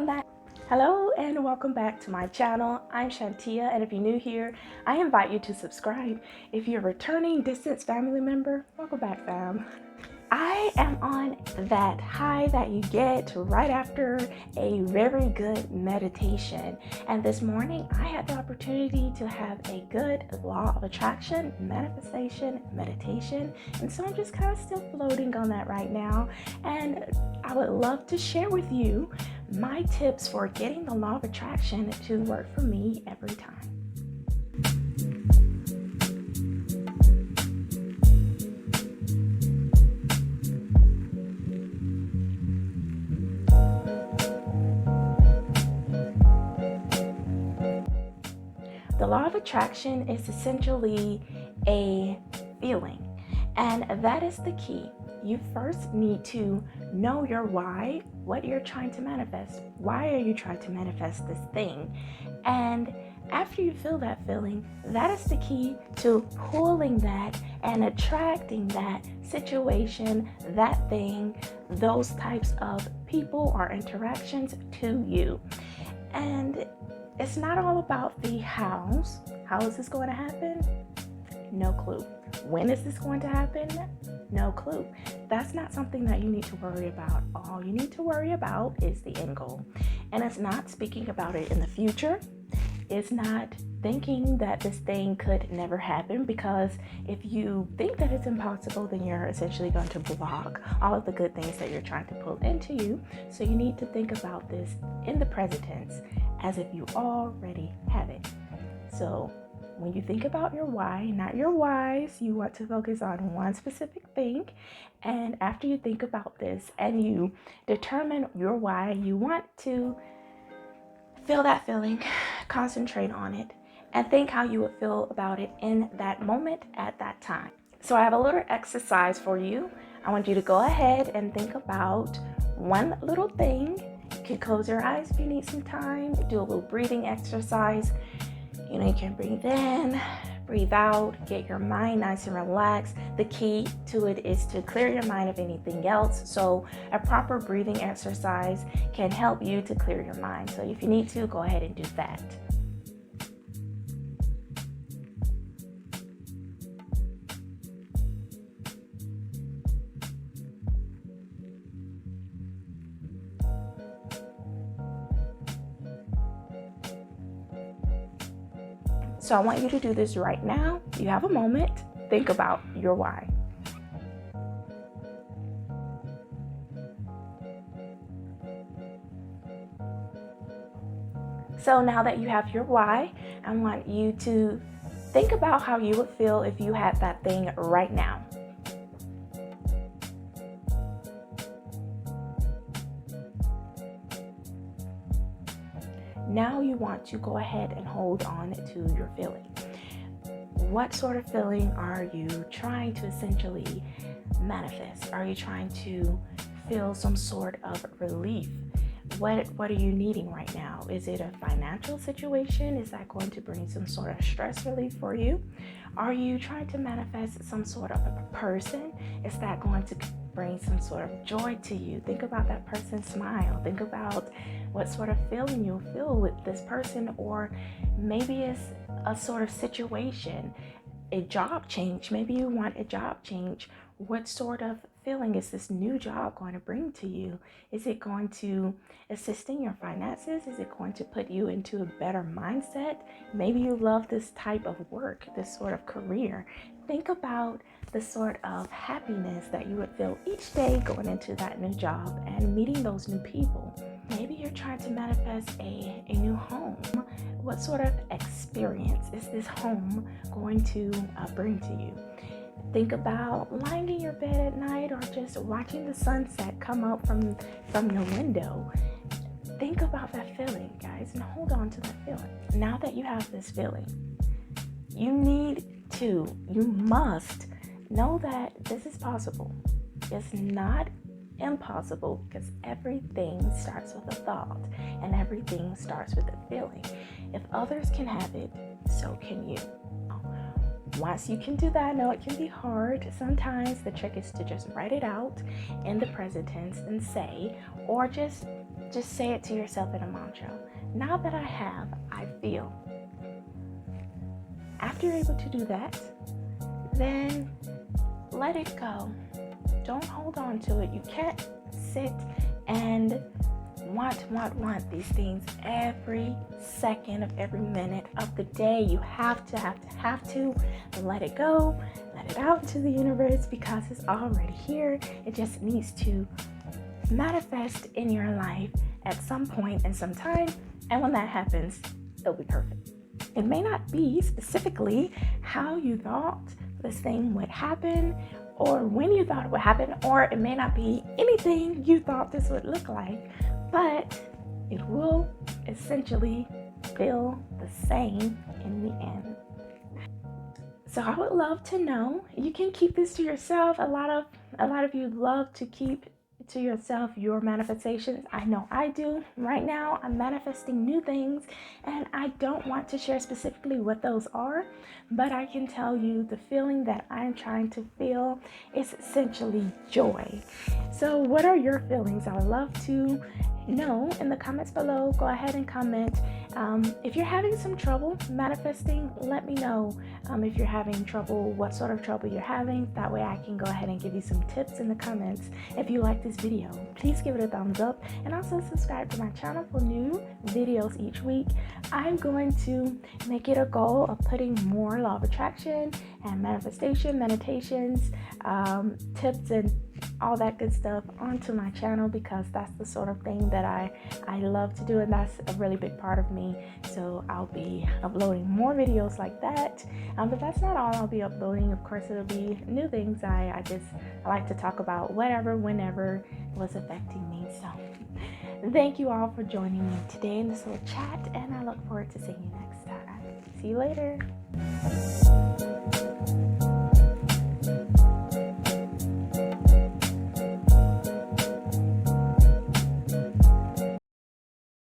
welcome back. Hello and welcome back to my channel. I'm Shantia, and if you're new here, I invite you to subscribe. If you're a returning distance family member, welcome back, fam. I am on that high that you get right after a very good meditation. And this morning I had the opportunity to have a good law of attraction, manifestation, meditation. And so I'm just kind of still floating on that right now. And I would love to share with you my tips for getting the law of attraction to work for me every time. The law of attraction is essentially a feeling, and that is the key. You first need to know your why, what you're trying to manifest. Why are you trying to manifest this thing? And after you feel that feeling, that is the key to pulling that and attracting that situation, that thing, those types of people or interactions to you. And it's not all about the hows. How is this going to happen? No clue. When is this going to happen? No clue. That's not something that you need to worry about. All you need to worry about is the end goal. And it's not speaking about it in the future. It's not thinking that this thing could never happen, because if you think that it's impossible, then you're essentially going to block all of the good things that you're trying to pull into you. So you need to think about this in the present tense as if you already have it. So when you think about your why, not your whys, you want to focus on one specific thing. And after you think about this and you determine your why, you want to feel that feeling, concentrate on it, and think how you would feel about it in that moment at that time. So I have a little exercise for you. I want you to go ahead and think about one little thing. You can close your eyes if you need some time, do a little breathing exercise. You can breathe in, breathe out, get your mind nice and relaxed. The key to it is to clear your mind of anything else. So a proper breathing exercise can help you to clear your mind. So if you need to, go ahead and do that. So I want you to do this right now. You have a moment. Think about your why. So now that you have your why, I want you to think about how you would feel if you had that thing right now. Now you want to go ahead and hold on to your feeling. What sort of feeling are you trying to essentially manifest? Are you trying to feel some sort of relief? What are you needing right now? Is it a financial situation? Is that going to bring some sort of stress relief for you? Are you trying to manifest some sort of a person? Is that going to bring some sort of joy to you? Think about that person's smile. Think about what sort of feeling you'll feel with this person, or maybe it's a sort of situation, a job change. Maybe you want a job change. What sort of feeling is this new job going to bring to you? Is it going to assist in your finances? Is it going to put you into a better mindset? Maybe you love this type of work, this sort of career. Think about the sort of happiness that you would feel each day going into that new job and meeting those new people. Maybe you're trying to manifest a new home. What sort of experience is this home going to bring to you? Think about lying in your bed at night, or just watching the sunset come up from your window. Think about that feeling, guys, and hold on to that feeling. Now that you have this feeling, you must know that this is possible. It's not impossible, because everything starts with a thought and everything starts with a feeling. If others can have it, so can you. Once you can do that, I know it can be hard. Sometimes the trick is to just write it out in the present tense and say, or just just say it to yourself in a mantra. Now that I have, I feel. After you're able to do that, then let it go. Don't hold on to it. You can't sit and want these things every second of every minute of the day. You have to let it go, let it out to the universe, because it's already here. It just needs to manifest in your life at some point in some time, and when that happens, it'll be perfect. It may not be specifically how you thought this thing would happen, or when you thought it would happen, or it may not be anything you thought this would look like, but it will essentially feel the same in the end. So I would love to know, you can keep this to yourself. A lot of you love to keep to yourself your manifestations. I know I do. Right now I'm manifesting new things, and I don't want to share specifically what those are, but I can tell you the feeling that I'm trying to feel is essentially joy. So what are your feelings? I would love to know in the comments below. Go ahead and comment. If you're having some trouble manifesting, let me know. If you're having trouble, what sort of trouble you're having. That way I can go ahead and give you some tips in the comments. If you like this video, please give it a thumbs up, and also subscribe to my channel for new videos each week. I'm going to make it a goal of putting more law of attraction and manifestation, meditations, tips, and all that good stuff onto my channel, because that's the sort of thing that I love to do, and that's a really big part of me. So I'll be uploading more videos like that, but that's not all I'll be uploading. Of course, it'll be new things. I like to talk about whatever, whenever was affecting me. So thank you all for joining me today in this little chat, and I look forward to seeing you next time. See you later.